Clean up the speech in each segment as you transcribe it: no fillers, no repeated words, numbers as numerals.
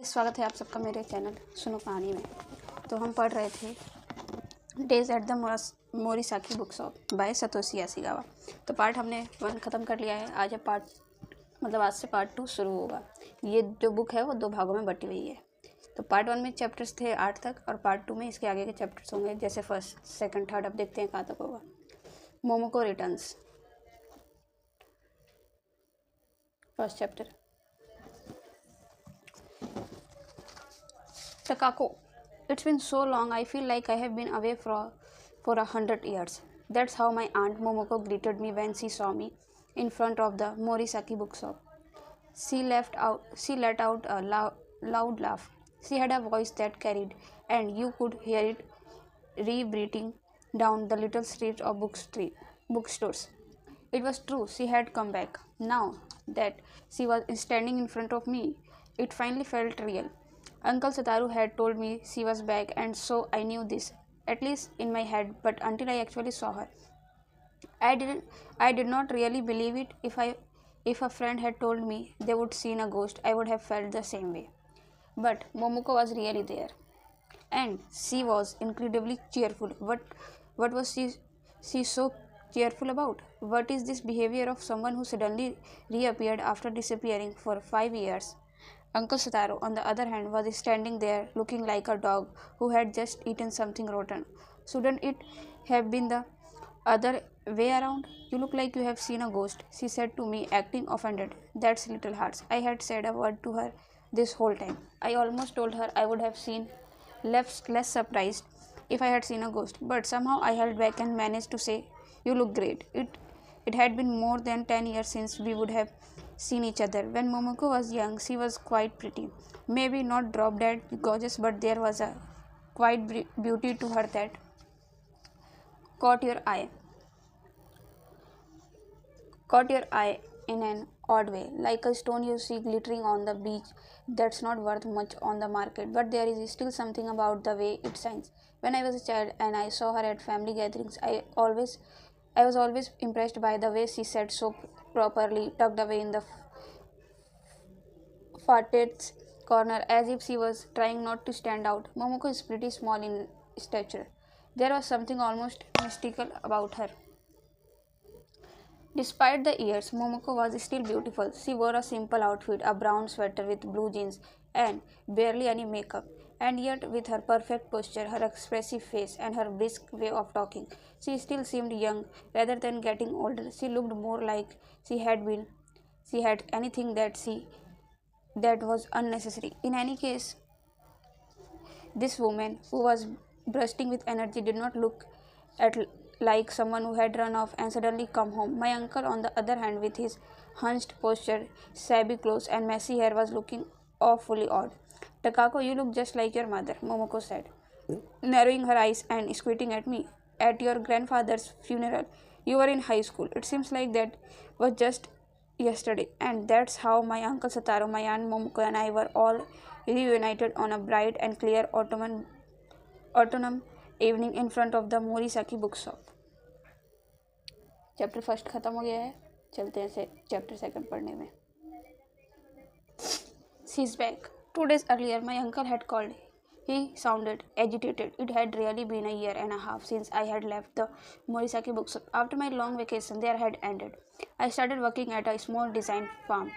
स्वागत है आप सबका मेरे चैनल सुनो कहानी में। तो हम पढ़ रहे थे days at the Morisaki bookshop by Satoshi Yagisawa. तो पार्ट हमने 1 ख़त्म कर लिया है। आज आज से पार्ट 2 शुरू होगा। ये जो बुक है वो 2 भागों में बटी हुई है। तो पार्ट 1 में चैप्टर्स थे 8 तक और पार्ट 2 में इसके आगे के चैप्टर्स होंगे, जैसे फर्स्ट, सेकंड, थर्ड। अब देखते हैं कहाँ तक होगा। मोमोको returns, first chapter. Takako, it's been so long, I feel like I have been away for 100 years. That's how my aunt Momoko greeted me when she saw me in front of the Morisaki bookshop. She let out a loud laugh. She had a voice that carried, and you could hear it reverberating down the little street of bookstores. It was true, she had come back. Now that she was standing in front of me, it finally felt real. Uncle Satoru had told me she was back, and so I knew this, at least in my head, but until I actually saw her. I did not really believe it. If a friend had told me they would seen a ghost, I would have felt the same way. But Momoko was really there, and she was incredibly cheerful. What was she so cheerful about? What is this behavior of someone who suddenly reappeared after disappearing for 5 years? Uncle Satoru, on the other hand, was standing there looking like a dog who had just eaten something rotten. Shouldn't it have been the other way around? You look like you have seen a ghost, she said to me, acting offended. That's little harsh. I had said a word to her this whole time. I almost told her I would have seen less surprised if I had seen a ghost, but somehow I held back and managed to say, "You look great." It had been more than 10 years since we would have seen each other. When Momoko was young, she was quite pretty. Maybe not drop dead gorgeous, but there was a quiet beauty to her that caught your eye. Caught your eye in an odd way, like a stone you see glittering on the beach that's not worth much on the market, but there is still something about the way it shines. When I was a child and I saw her at family gatherings, I was always impressed by the way she sat so properly tucked away in the farthest corner, as if she was trying not to stand out. Momoko is pretty small in stature. There was something almost mystical about her. Despite the years, Momoko was still beautiful. She wore a simple outfit, a brown sweater with blue jeans, and barely any makeup. And yet, with her perfect posture, her expressive face, and her brisk way of talking, she still seemed young rather than getting older. She looked more like she had anything that was unnecessary. In any case, this woman, who was bursting with energy, did not look at like someone who had run off and suddenly come home. My uncle, on the other hand, with his hunched posture, shabby clothes, and messy hair, was looking awfully odd. "Takako, you look just like your mother," Momoko said, narrowing her eyes and squinting at me. "At your grandfather's funeral, you were in high school. It seems like that was just yesterday." And that's how my uncle Satoru, my aunt Momoko, and I were all reunited on a bright and clear autumn evening in front of the Morisaki bookshop. Chapter first ख़त्म हो गया है। चलते हैं से chapter second पढ़ने में। She's back. 2 days earlier, my uncle had called. He sounded agitated. It had really been a year and a half since I had left the Morisaki bookshop. After my long vacation there had ended, I started working at a small design firm.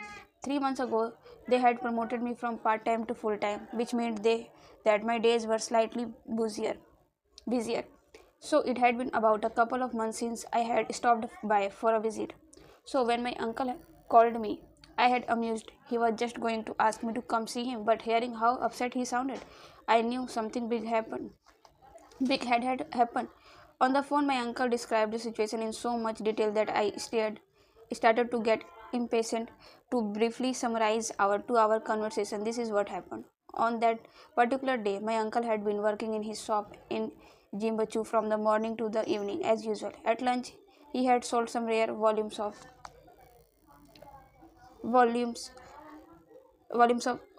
3 months ago, they had promoted me from part-time to full-time, which meant that my days were slightly busier. So it had been about a couple of months since I had stopped by for a visit. So when my uncle called me, I had amused. He was just going to ask me to come see him, but hearing how upset he sounded, I knew something big had happened. On the phone, my uncle described the situation in so much detail that I started to get impatient. To briefly summarize our 2-hour conversation, this is what happened. On that particular day, my uncle had been working in his shop in Jimbachu from the morning to the evening, as usual. At lunch, he had sold some rare volumes of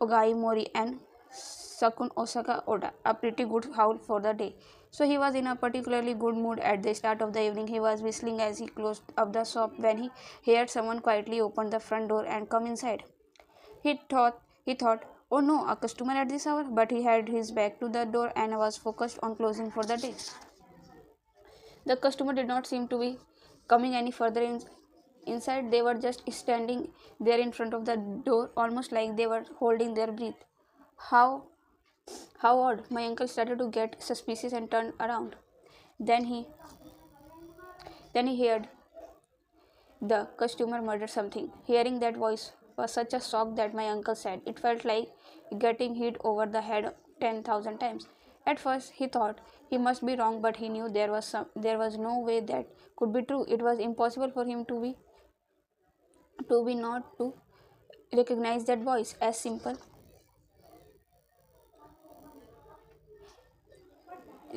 Ogai Mori and Sakun Osaka Oda, a pretty good haul for the day. So he was in a particularly good mood at the start of the evening. He was whistling as he closed up the shop when he heard someone quietly open the front door and come inside. He thought, Oh no, a customer at this hour? But he had his back to the door and was focused on closing for the day. The customer did not seem to be coming any further inside. They were just standing there in front of the door, almost like they were holding their breath. How how odd. My uncle started to get suspicious and turned around. Then he then he heard the customer muttered something. Hearing that voice was such a shock that my uncle said it felt like getting hit over the head 10,000 times. At first, he thought he must be wrong, but he knew there was no way that could be true. It was impossible for him to be not to recognize that voice as simple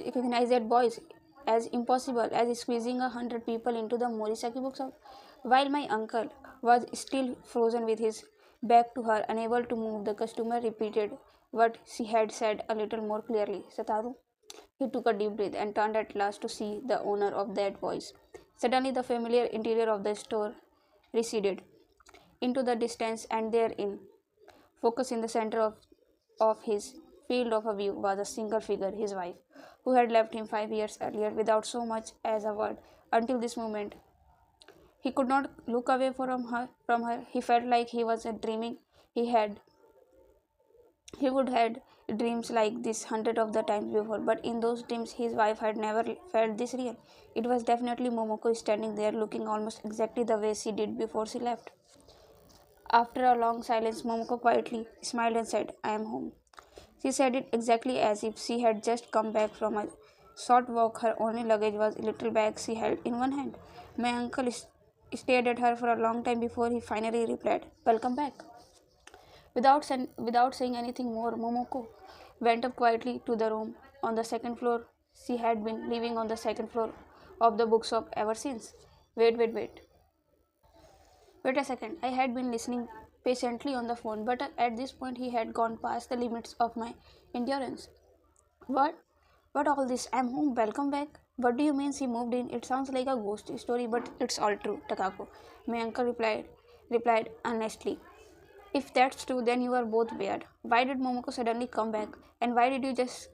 recognize that voice as impossible as squeezing 100 people into the Morisaki bookshop. While my uncle was still frozen with his back to her, unable to move, the customer repeated what she had said a little more clearly. Sataru. He took a deep breath and turned at last to see the owner of that voice. Suddenly, the familiar interior of the store receded into the distance, and therein, focused in the center of his field of view, was a single figure, his wife, who had left him 5 years earlier without so much as a word. Until this moment, he could not look away from her. He felt like he was dreaming. He had he would had dreams like this hundred of the times before, but in those dreams his wife had never felt this real. It was definitely Momoko standing there looking almost exactly the way she did before she left. After a long silence, Momoko quietly smiled and said, I am home. She said it exactly as if she had just come back from a short walk. Her only luggage was a little bag she held in one hand. My uncle stared at her for a long time before he finally replied, Welcome back. Without saying anything more, Momoko went up quietly to the room on the second floor. She had been living on the second floor of the bookshop ever since. Wait. Wait a second. I had been listening patiently on the phone, but at this point he had gone past the limits of my endurance. What? What all this? I'm home. Welcome back. What do you mean she moved in? It sounds like a ghost story, but it's all true, Takako. My uncle replied honestly. If that's true, then you are both weird. Why did Momoko suddenly come back? And why did you just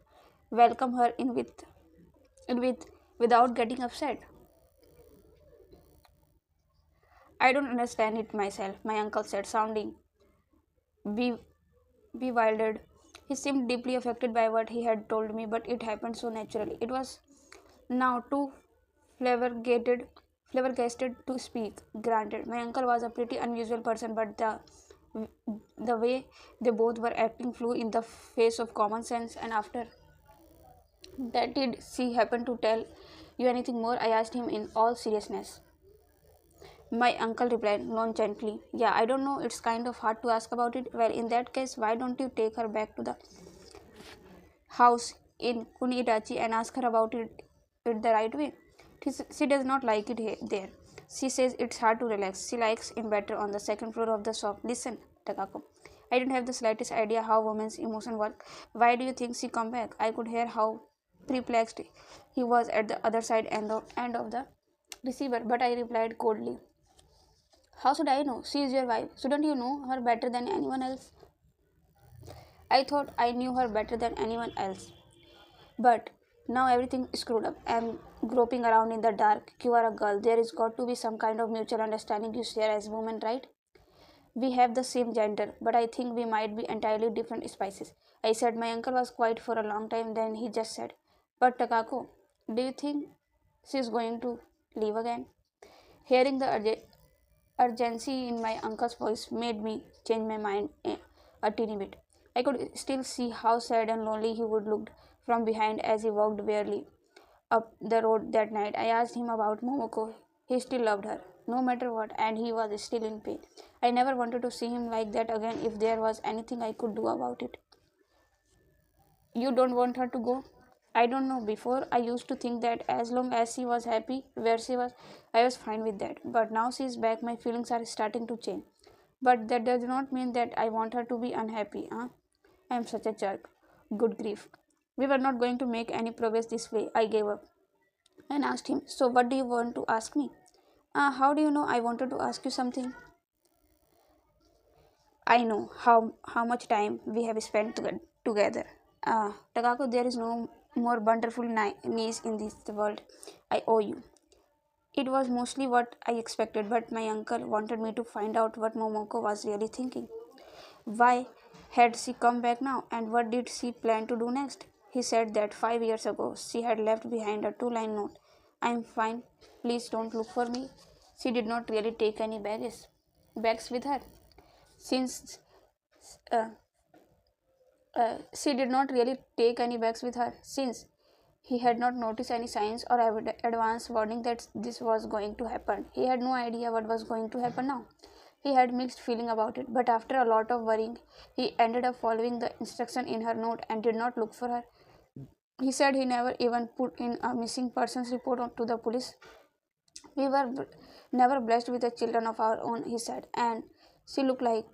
welcome her in without getting upset? I don't understand it myself, my uncle said, sounding be- bewildered. He seemed deeply affected by what he had told me, but it happened so naturally. It was now too flabbergasted, flabbergasted to speak. Granted, my uncle was a pretty unusual person, but the way they both were acting flew in the face of common sense. And after that, did she happen to tell you anything more? I asked him in all seriousness. My uncle replied nonchalantly, Yeah, I don't know, it's kind of hard to ask about it. Well, in that case, why don't you take her back to the house in Kunidachi and ask her about it the right way? She does not like it there. She says it's hard to relax. She likes it better on the second floor of the shop. Listen, Takako. I didn't have the slightest idea how women's emotions work. Why do you think she come back? I could hear how perplexed he was at the other side end of the receiver, but I replied coldly. How should I know? She is your wife. Shouldn't you know her better than anyone else? I thought I knew her better than anyone else. But now everything is screwed up. I'm groping around in the dark. You are a girl. There is got to be some kind of mutual understanding you share as women, right? We have the same gender, but I think we might be entirely different species. I said my uncle was quiet for a long time, then he just said, But Takako, do you think she's going to leave again? Hearing the urgency in my uncle's voice made me change my mind a teeny bit. I could still see how sad and lonely he would look from behind as he walked wearily up the road that night. I asked him about Momoko. He still loved her, no matter what, and he was still in pain. I never wanted to see him like that again if there was anything I could do about it. You don't want her to go? I don't know. Before, I used to think that as long as she was happy where she was, I was fine with that. But now she's back, my feelings are starting to change. But that does not mean that I want her to be unhappy. Huh? I am such a jerk. Good grief. We were not going to make any progress this way. I gave up and asked him, So, what do you want to ask me? How do you know I wanted to ask you something? I know how much time we have spent together. Takako, there is no more wonderful niece in this world. I owe you. It was mostly what I expected, but my uncle wanted me to find out what Momoko was really thinking. Why had she come back now, and what did she plan to do next? He said that 5 years ago she had left behind a two-line note. I'm fine, please don't look for me. She did not really take any bags with her. Since uh, she did not really take any bags with her, since he had not noticed any signs or advance warning that this was going to happen. He had no idea what was going to happen now. He had mixed feeling about it, but after a lot of worrying, he ended up following the instruction in her note and did not look for her. He said he never even put in a missing persons report to the police. We were never blessed with the children of our own, he said, and she looked like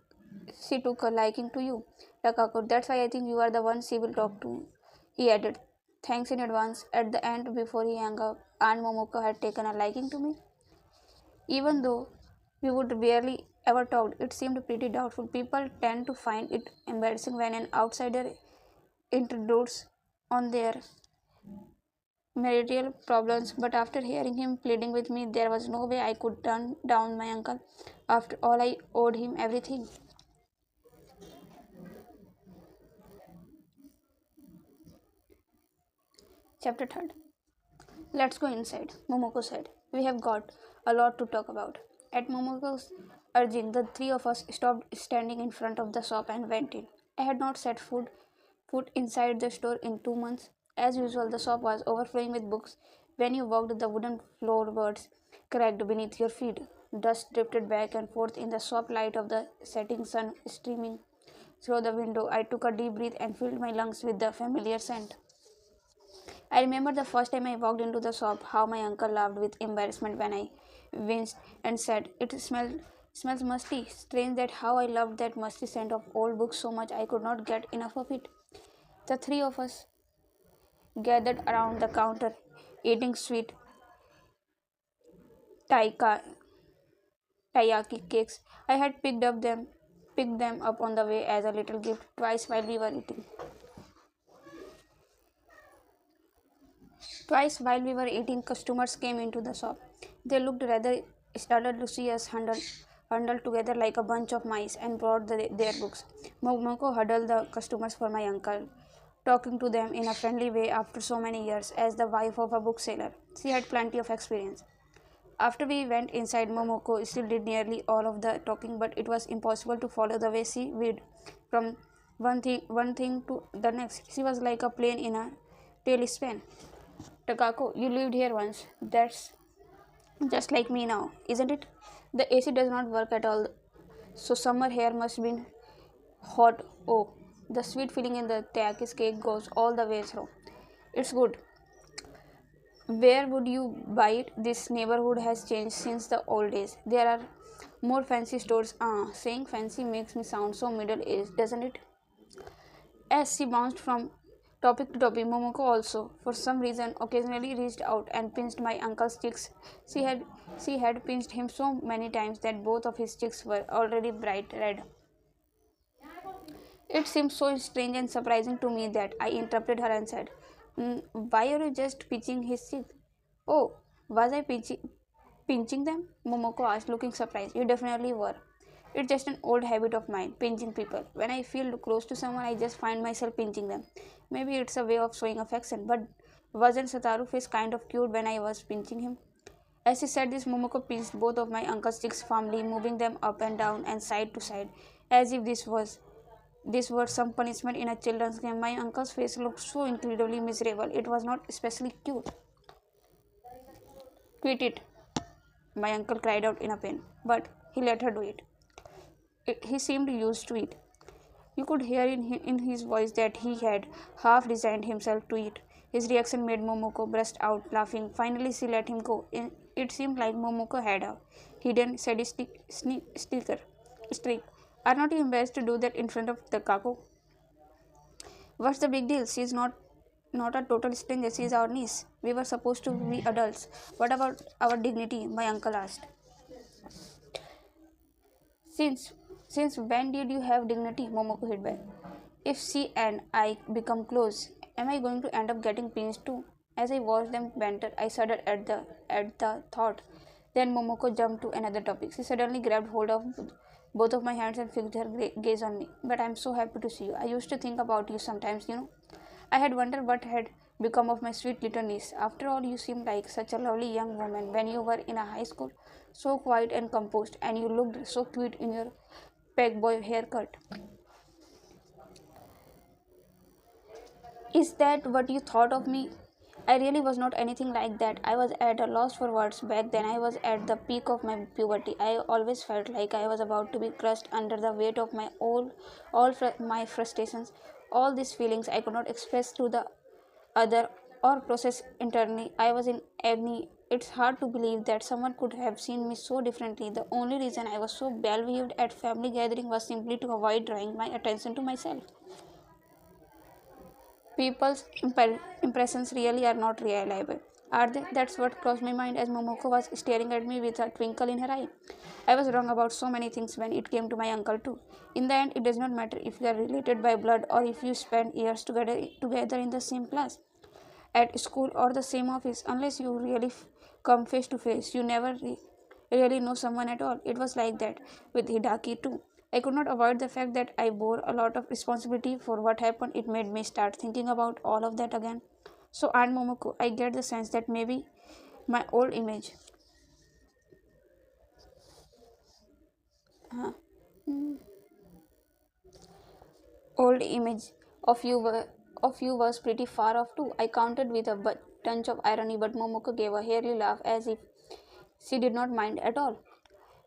she took a liking to you, Takako. That's why I think you are the one she will talk to, he added. Thanks in advance. At the end, before he hung up, Aunt Momoko had taken a liking to me. Even though we would barely ever talked, it seemed pretty doubtful. People tend to find it embarrassing when an outsider intrudes on their marital problems, but after hearing him pleading with me, there was no way I could turn down my uncle. After all, I owed him everything. Chapter 3. Let's go inside, Momoko said. We have got a lot to talk about. At Momoko's urging, the three of us stopped standing in front of the shop and went in. I had not set foot inside the store in 2 months. As usual, the shop was overflowing with books. When you walked, the wooden floorboards cracked beneath your feet. Dust drifted back and forth in the soft light of the setting sun streaming through the window. I took a deep breath and filled my lungs with the familiar scent. I remember the first time I walked into the shop, how my uncle laughed with embarrassment when I winced and said, "It smells musty." Strange that how I loved that musty scent of old books so much I could not get enough of it. The three of us gathered around the counter, eating sweet taika, taiyaki cakes. I had picked them up on the way as a little gift twice while we were eating. Twice while we were eating, customers came into the shop. They looked rather startled to see us huddled together like a bunch of mice and brought their books. Momoko huddled the customers for my uncle, talking to them in a friendly way after so many years as the wife of a bookseller. She had plenty of experience. After we went inside, Momoko still did nearly all of the talking, but it was impossible to follow the way she did from one thing to the next. She was like a plane in a tailspin. Takako, you lived here once. That's just like me now, isn't it? The AC does not work at all, so summer here must be hot. Oh, the sweet feeling in the Takis cake goes all the way through. It's good. Where would you buy it? This neighborhood has changed since the old days. There are more fancy stores. Saying fancy makes me sound so middle aged, doesn't it? As she bounced from topic to topic, Momoko also, for some reason, occasionally reached out and pinched my uncle's cheeks. She had she had pinched him so many times that both of his cheeks were already bright red. It seemed so strange and surprising to me that I interrupted her and said, "Why are you just pinching his cheeks?" "Oh, was I pinching them?" Momoko asked, looking surprised. "You definitely were. It's just an old habit of mine, pinching people. When I feel close to someone, I just find myself pinching them. Maybe it's a way of showing affection, but wasn't Satoru face kind of cute when I was pinching him?" As he said this, Momoko pinched both of my uncle's cheeks firmly, moving them up and down and side to side, as if this were some punishment in a children's game. My uncle's face looked so incredibly miserable. It was not especially cute. "Quit it," my uncle cried out in a pain, but he let her do it. He seemed used to it. You could hear in his voice that he had half resigned himself to it. His reaction made Momoko burst out laughing. Finally, she let him go. It seemed like Momoko had a hidden sadistic streak. "Are not you embarrassed to do that in front of the Kako? What's the big deal? She's not a total stranger. She's our niece. We were supposed to be adults. What about our dignity?" my uncle asked. Since Since when did you have dignity? Momoko hit back. If she and I become close, am I going to end up getting pinched too? As I watched them banter, I shuddered at the thought. Then Momoko jumped to another topic. She suddenly grabbed hold of both of my hands and fixed her gaze on me. But I'm so happy to see you. I used to think about you sometimes. I had wondered what had become of my sweet little niece. After all, you seemed like such a lovely young woman when you were in a high school, so quiet and composed, and you looked so cute in your peg boy haircut. Is that what you thought of me? I really was not anything like that. I was at a loss for words. Back then, I was at the peak of my puberty. I always felt like I was about to be crushed under the weight of my frustrations, all these feelings I could not express to the other or process internally. I was in agony. It's hard to believe that someone could have seen me so differently. The only reason I was so behaved at family gathering was simply to avoid drawing my attention to myself. People's impressions really are not reliable, are they? That's what crossed my mind as Momoko was staring at me with a twinkle in her eye. I was wrong about so many things when it came to my uncle, too. In the end, it does not matter if you are related by blood or if you spend years together in the same class, at school, or the same office. Unless you really come face to face, you never really know someone at all. It was like that with Hidaki too. I could not avoid the fact that I bore a lot of responsibility for what happened. It made me start thinking about all of that again. So, Aunt Momoko, I get the sense that maybe my uh, old image of you was pretty far off too. I counted with a touch of irony, but Momoko gave a hairy laugh as if she did not mind at all.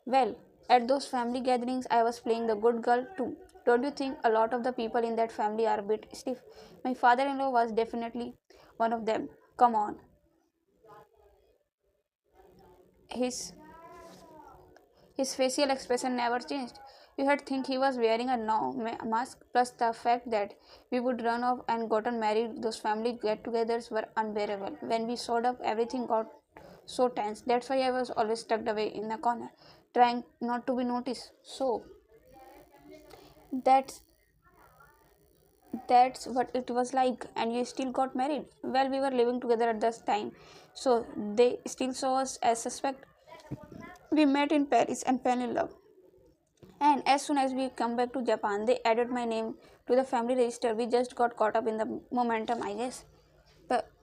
Well, at those family gatherings, I was playing the good girl too. Don't you think a lot of the people in that family are a bit stiff? My father in law was definitely one of them. Come on. His his facial expression never changed. You had think he was wearing a mask, plus the fact that we would run off and gotten married. Those family get-togethers were unbearable. When we showed up, everything got so tense. That's why I was always tucked away in a corner, trying not to be noticed. So that's that's what it was like. And you still got married? Well, we were living together at this time, so they still saw us as suspect. We met in Paris and fell in love, and as soon as we come back to Japan, they added my name to the family register. We just got caught up in the momentum, I guess.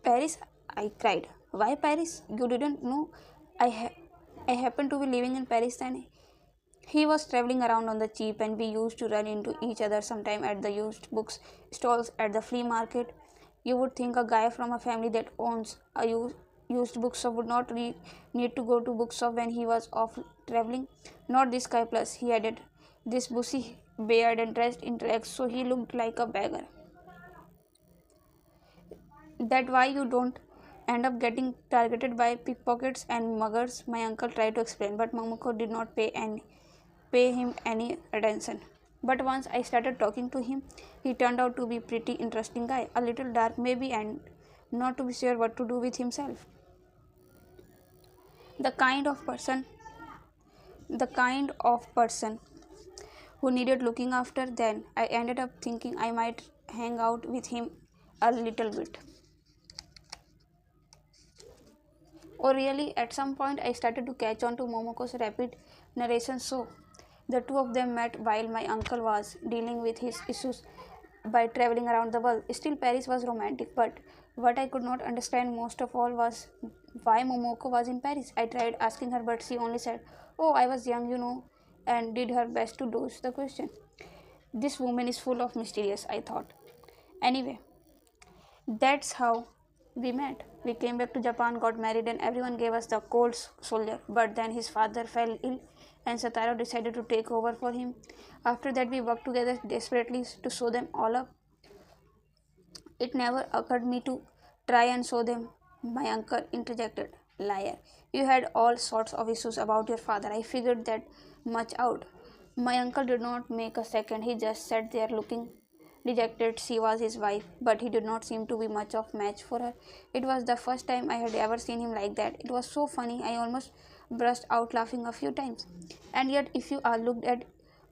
Paris, I cried. Why Paris? You didn't know I happened to be living in Paris then? He was traveling around on the cheap, and we used to run into each other sometime at the used books stalls at the flea market. You would think a guy from a family that owns a used bookshop would not need to go to bookshop when he was off traveling. Not this guy. Plus, he added this bushy beard and dressed in rags, so he looked like a beggar. That why you don't end up getting targeted by pickpockets and muggers, my uncle tried to explain, but Momoko did not pay him any attention. But once I started talking to him, he turned out to be pretty interesting guy, a little dark maybe, and not to be sure what to do with himself. The kind of person the kind of person who needed looking after. Then I ended up thinking I might hang out with him a little bit. Or really, at some point, I started to catch on to Momoko's rapid narration. So, the two of them met while my uncle was dealing with his issues by traveling around the world. Still, Paris was romantic, but what I could not understand most of all was why Momoko was in Paris. I tried asking her, but she only said, "Oh, I was young, and did her best to dodge the question. This woman is full of mysterious, I thought. Anyway, that's how we met. We came back to Japan, got married, and everyone gave us the cold shoulder. But then his father fell ill, and Sataro decided to take over for him. After that, we worked together desperately to show them all up. It never occurred me to try and show them. My uncle interjected. Liar. You had all sorts of issues about your father. I figured that much out. My uncle did not make a second. He just sat there looking dejected. She was his wife, but he did not seem to be much of match for her. It was the first time I had ever seen him like that. It was so funny. I almost burst out laughing a few times. And yet, if you are looked at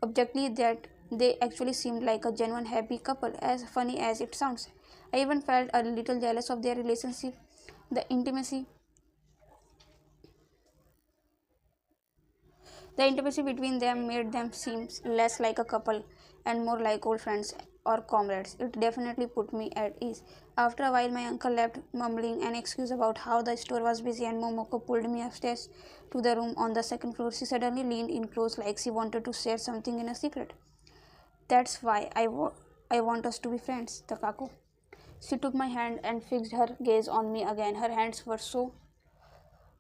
objectively that they actually seemed like a genuine happy couple, as funny as it sounds. I even felt a little jealous of their relationship. The intimacy The intimacy between them made them seem less like a couple and more like old friends or comrades. It definitely put me at ease. After a while, my uncle left, mumbling an excuse about how the store was busy, and Momoko pulled me upstairs to the room on the second floor. She suddenly leaned in close like she wanted to share something in a secret. That's why I want us to be friends, Takako. She took my hand and fixed her gaze on me again. Her hands were so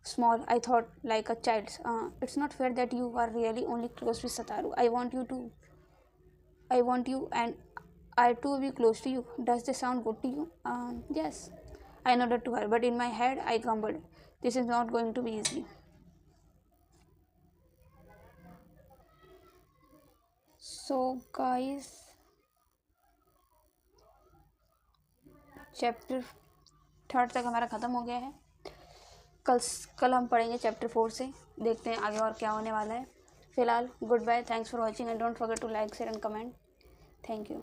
small, I thought, like a child's. It's not fair that you are really only close with Sataru. I want you and I too be close to you. Does this sound good to you? Yes. I nodded to her, but in my head I grumbled. This is not going to be easy. So, guys, chapter third तक हमारा ख़त्म हो गया है. कल कल हम पढ़ेंगे चैप्टर 4 से. देखते हैं आगे और क्या होने वाला है. फिलहाल good bye. Thanks for watching and don't forget to like share and comment. Thank you.